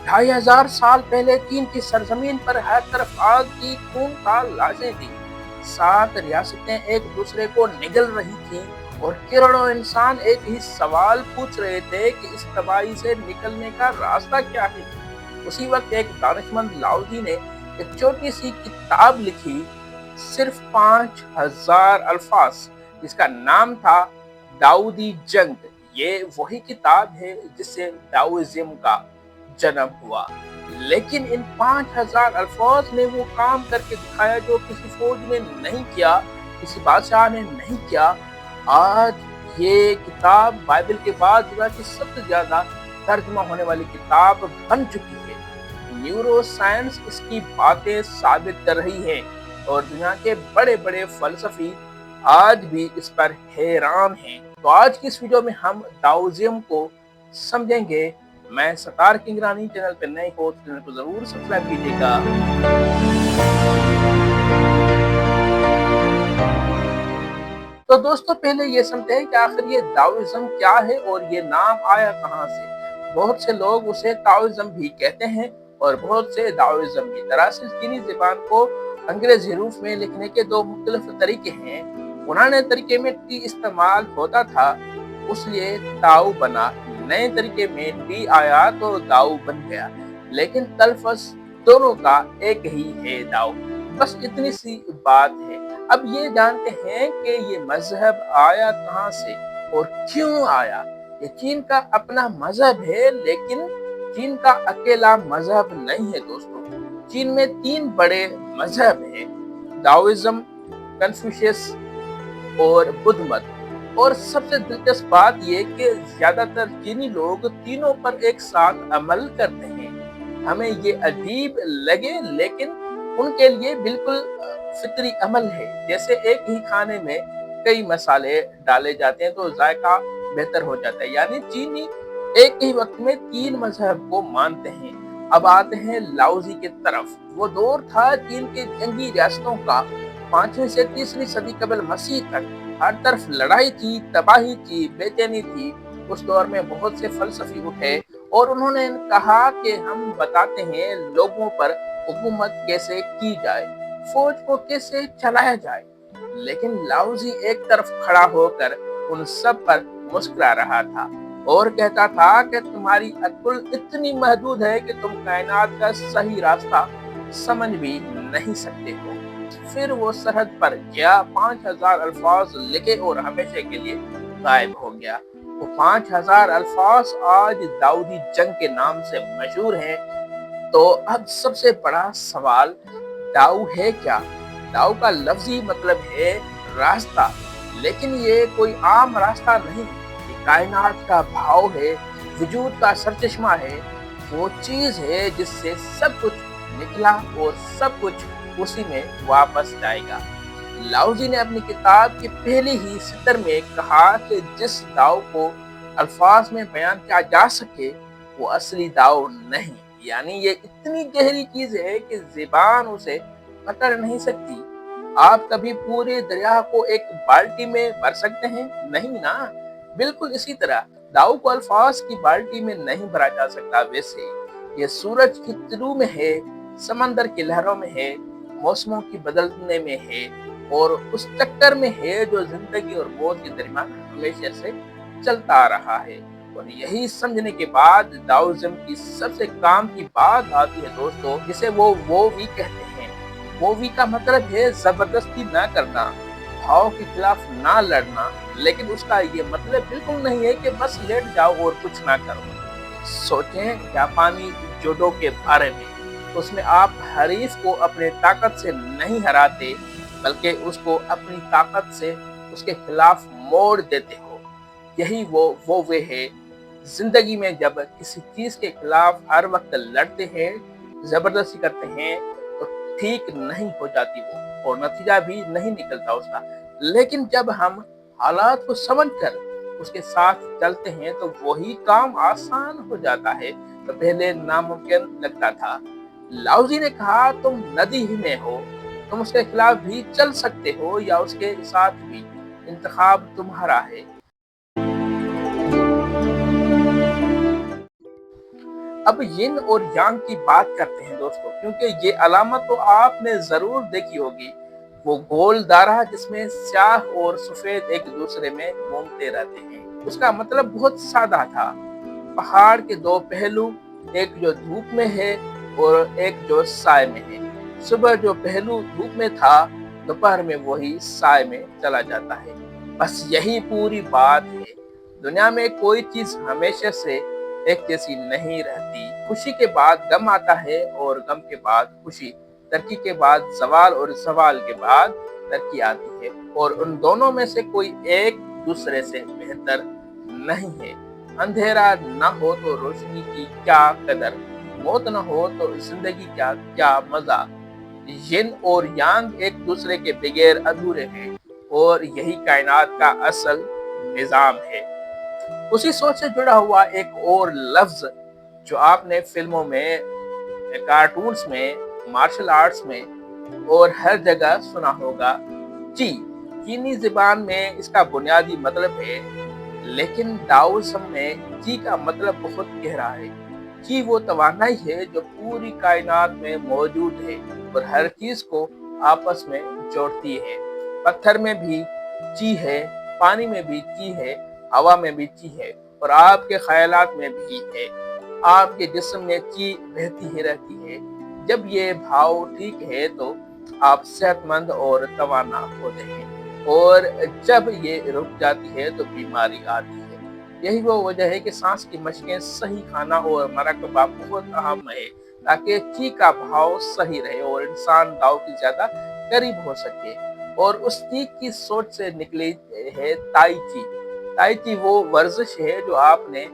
2500 साल पहले चीन की सरजमीन पर हर तरफ आग की खूंखार लाशें थी। 7 रियासतें एक दूसरे को निगल रही थीं और करोड़ों इंसान एक ही सवाल पूछ रहे थे कि इस तबाही से निकलने का रास्ता क्या है। उसी वक्त एक दानिशमंद लाओजी ने एक छोटी सी किताब लिखी, सिर्फ 5000 अल्फाज, जिसका नाम था दाऊदी जंग। ये वही किताब है जिससे दाओइज्म का जन्म हुआ। लेकिन इन 5000 अल्फाज ने वो काम करके दिखाया जो किसी फौज ने नहीं किया, किसी बादशाह ने नहीं किया। आज ये किताब बाइबल के बाद दुनिया की सबसे ज्यादा तर्जुमा होने वाली किताब बन चुकी है। न्यूरो साइंस इसकी बातें साबित कर रही है और दुनिया के बड़े बड़े फलसफी आज भी इस पर हैरान हैं। तो आज की इस वीडियो में हम दाओइज्म को समझेंगे। मैं सतार किंग रानी, चैनल पर नए हो तो चैनल को जरूर सब्सक्राइब कीजिएगा। तो दोस्तों, पहले ये समझते हैं कि आखिर ये दाओइज्म क्या है और ये नाम आया कहाँ से। बहुत से लोग उसे ताओइज्म भी कहते हैं और बहुत से दाओइज्म भी। दरअसल चीनी ज़बान को अंग्रेजी हरूफ में लिखने के दो मुख्तलिफ तरीके हैं। पुराने तरीके में टी इस्तेमाल होता था, उसलिए ताऊ बना। नए तरीके में टी आया तो दाऊ बन गया, लेकिन तलफस दोनों का एक ही है, दाऊ। बस इतनी सी बात है। अब ये जानते हैं कि ये मजहब आया कहाँ से और क्यों आया। ये चीन का अपना मजहब है, लेकिन चीन का अकेला मजहब नहीं है दोस्तों। चीन में 3 बड़े मजहब हैं, दाओइज्म, कन्फ्यूशियस और बुद्ध मत। और सबसे दिलचस्प बात ये कि ज्यादातर चीनी लोग तीनों पर एक साथ अमल करते हैं। हमें ये अजीब लगे, लेकिन उनके लिए बिल्कुल फितरी अमल है। जैसे एक ही खाने में कई मसाले डाले जाते हैं तो जायका बेहतर हो जाता है। यानी चीनी एक ही वक्त में 3 मजहब को मानते हैं। अब आते हैं लाओजी की तरफ। वो दौर था चीन के जंगी रियासतों का, 5वीं से 3वीं सदी कबल मसीह तक। हर तरफ लड़ाई थी, तबाही थी, बेचैनी थी। उस दौर में बहुत से फलसफी उठे और उन्होंने कहा कि हम बताते हैं लोगों पर हुकूमत कैसे की जाए, फौज को कैसे चलाया जाए। लेकिन लाओजी एक तरफ खड़ा होकर उन सब पर मुस्कुरा रहा था और कहता था कि तुम्हारी अक्ल इतनी महदूद है कि तुम कायनात का सही रास्ता समझ भी नहीं सकते हो। फिर वो सरहद पर गया, 5000 अल्फाज लिखे और हमेशा के लिए गायब हो गया। वो 5000 अल्फाज आज दाऊदी जंग के नाम से मशहूर हैं। तो अब सबसे बड़ा सवाल, दाऊ है क्या? दाऊ का लफ्जी मतलब है रास्ता, लेकिन ये कोई आम रास्ता नहीं। ये कायनात का भाव है, वजूद का सरचश्मा है, वो चीज है जिससे सब कुछ निकला और सब कुछ उसी में वापस जाएगा। लाओजी ने अपनी किताब की पहली ही सतर में कहा कि जिस दाव को अल्फाज में बयान किया जा सके वो असली दाव नहीं। यानी ये इतनी गहरी चीज है कि ज़बान उसे पकड़ नहीं सकती। आप कभी पूरे दरिया को एक बाल्टी में भर सकते हैं? नहीं ना। बिल्कुल इसी तरह दाव को अल्फाज की बाल्टी में नहीं भरा जा सकता। वैसे ये सूरज की तिलू में है, समंदर की लहरों में है, मौसमों की बदलने में है और उस चक्कर में है जो जिंदगी और मौत के दरमियान हमेशा से चलता आ रहा है। और यही समझने के बाद दाओइज्म की सबसे काम की बात आती है दोस्तों, जिसे वो भी कहते हैं। वो भी का मतलब है जबरदस्ती ना करना, भाव के खिलाफ ना लड़ना। लेकिन उसका ये मतलब बिल्कुल नहीं है कि बस लेट जाओ और कुछ ना करो। सोचें जापानी जूडो के बारे में। उसमें आप हरीफ को अपने ताकत से नहीं हराते, बल्कि उसको अपनी ताकत से उसके खिलाफ मोड़ देते हो। यही वो वे है जिंदगी में। जब किसी चीज के खिलाफ हर वक्त लड़ते हैं, जबरदस्ती करते हैं, तो ठीक नहीं हो जाती वो और नतीजा भी नहीं निकलता उसका। लेकिन जब हम हालात को समझकर उसके साथ चलते हैं तो वही काम आसान हो जाता है तो पहले नामुमकिन लगता था। लाओजी ने कहा, तुम नदी ही में हो, तुम उसके खिलाफ भी चल सकते हो या उसके साथ भी, इंतखाब तुम्हारा है। اب yin اور yang کی بات کرتے ہیں دوستو، کیونکہ یہ علامت تو آپ نے ضرور دیکھی ہوگی، وہ گول دارہ جس میں سیاہ اور سفید ایک دوسرے میں گھومتے رہتے ہیں۔ اس کا مطلب بہت سادہ تھا، پہاڑ کے دو پہلو، ایک جو دھوپ میں ہے اور ایک جو سائے میں ہے۔ صبح جو پہلو دھوپ میں تھا، دوپہر میں وہی سائے میں چلا جاتا ہے۔ بس یہی پوری بات ہے۔ دنیا میں کوئی چیز ہمیشہ سے ایک جیسی نہیں رہتی۔ خوشی کے بعد غم آتا ہے اور غم کے بعد خوشی، ترقی کے بعد زوال اور زوال کے بعد ترقی آتی ہے، اور ان دونوں میں سے کوئی ایک دوسرے سے بہتر نہیں ہے۔ اندھیرا نہ ہو تو روشنی کی کیا قدر، موت نہ ہو تو زندگی کا کیا مزہ۔ ین اور یانگ ایک دوسرے کے بغیر ادھورے ہیں، اور یہی کائنات کا اصل نظام ہے۔ اسی سوچ سے جڑا ہوا ایک اور لفظ جو آپ نے فلموں میں، کارٹونز میں، مارشل آرٹس میں اور ہر جگہ سنا ہوگا، چی۔ چینی زبان میں اس کا بنیادی مطلب ہے، لیکن ڈاؤزم میں چی کا مطلب بہت گہرا ہے۔ چی وہ توانائی ہے جو پوری کائنات میں موجود ہے اور ہر چیز کو آپس میں جوڑتی ہے۔ پتھر میں بھی چی ہے، پانی میں بھی چی ہے، ہوا میں بھی چی ہے، اور آپ کے خیالات میں بھی ہے۔ آپ کے جسم میں چی بہتی ہی رہتی ہے۔ جب یہ بھاؤ ٹھیک ہے تو آپ صحت مند اور توانا ہوتے ہیں، اور جب یہ رک جاتی ہے تو بیماری آتی ہے۔ یہی وہ وجہ ہے کہ سانس کی مشقیں، صحیح کھانا اور مراقبہ بہت اہم ہے، تاکہ چی کا بھاؤ صحیح رہے اور انسان داؤ کی زیادہ قریب ہو سکے۔ اور اس چی کی سوچ سے نکلی ہے تائی چی۔ تائی چی وہ ورزش ہے جو آپ نے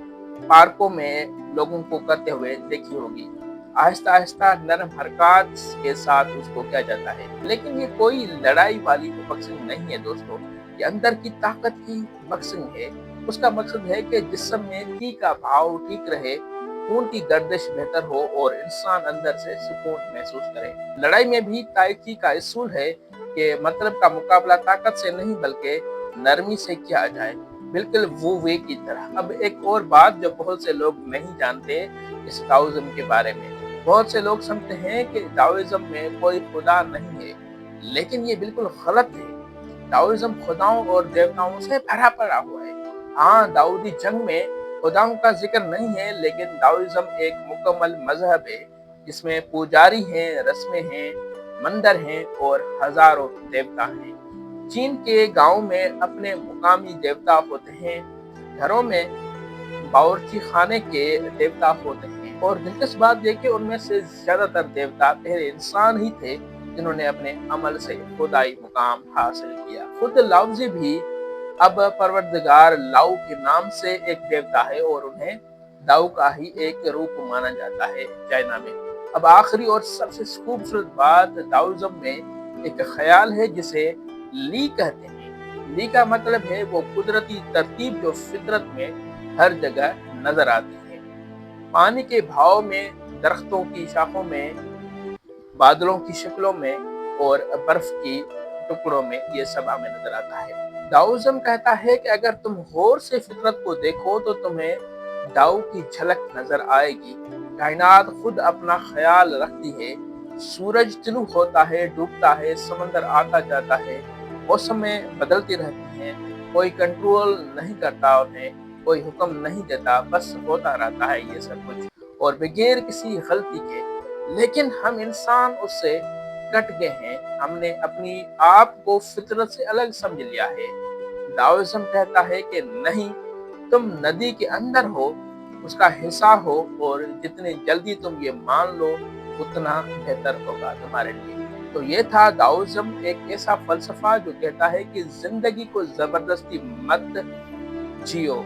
پارکوں میں لوگوں کو کرتے ہوئے دیکھی ہوگی۔ آہستہ آہستہ نرم حرکات کے ساتھ اس کو کیا جاتا ہے، لیکن یہ کوئی لڑائی والی باکسنگ نہیں ہے دوستو، یہ اندر کی طاقت کی باکسنگ ہے۔ اس کا مقصد ہے کہ جسم میں چی کا بھاؤ ٹھیک رہے، خون کی گردش بہتر ہو اور انسان اندر سے سکون محسوس کرے۔ لڑائی میں بھی تائی چی کا اصول ہے کہ مطلب کا مقابلہ طاقت سے نہیں بلکہ نرمی سے کیا جائے، بالکل وو وے کی طرح۔ اب ایک اور بات جو بہت سے لوگ نہیں جانتے اس ڈاؤزم کے بارے میں، بہت سے لوگ سمجھتے ہیں کہ ڈاؤزم میں کوئی خدا نہیں ہے، لیکن یہ بالکل غلط ہے۔ ڈاؤزم خداؤں اور دیوتاؤں سے بھرا پڑا ہوا ہے۔ ہاں، داؤدی جنگ میں خداؤں کا ذکر نہیں ہے، لیکن ڈاؤزم ایک مکمل مذہب ہے جس میں پجاری ہیں، رسمیں ہیں، مندر ہیں اور ہزاروں دیوتا ہیں۔ چین کے گاؤں میں اپنے مقامی دیوتا ہوتے ہیں، گھروں میں باورچی خانے کے دیوتا ہوتے ہیں، اور دلچسپ بات یہ کہ ان میں سے زیادہ تر دیوتا پہلے انسان ہی تھے جنہوں نے اپنے عمل سے خدائی مقام حاصل کیا۔ خود لاؤزی بھی اب پروردگار لاؤ کے نام سے ایک دیوتا ہے، اور انہیں داؤ کا ہی ایک روپ مانا جاتا ہے چائنا میں۔ اب آخری اور سب سے خوبصورت بات، ڈاؤزم میں ایک خیال ہے جسے لی کہتے ہیں۔ لی کا مطلب ہے وہ قدرتی ترتیب جو فطرت میں ہر جگہ نظر آتی ہے۔ پانی کے بہاؤ میں، درختوں کی شاخوں میں، بادلوں کی شکلوں میں اور برف کی ٹکڑوں میں، یہ سب ہمیں نظر آتا ہے۔ ڈاؤزم کہتا ہے کہ اگر تم غور سے فطرت کو دیکھو تو تمہیں ڈاؤ کی جھلک نظر آئے گی۔ کائنات خود اپنا خیال رکھتی ہے، سورج طلوع ہوتا ہے، ڈوبتا ہے، سمندر آتا جاتا ہے، موسمیں بدلتی رہتی ہیں، کوئی کنٹرول نہیں کرتا انہیں، کوئی حکم نہیں دیتا، بس ہوتا رہتا ہے یہ سب کچھ، اور بغیر کسی غلطی کے۔ لیکن ہم انسان اس سے کٹ گئے ہیں، ہم نے اپنی آپ کو فطرت سے الگ سمجھ لیا ہے۔ ڈاؤزم کہتا ہے کہ نہیں، تم ندی کے اندر ہو، اس کا حصہ ہو، اور جتنی جلدی تم یہ مان لو اتنا بہتر ہوگا تمہارے لیے۔ تو یہ تھا ڈاؤزم، ایک ایسا فلسفہ جو کہتا ہے کہ زندگی کو زبردستی مت جیو،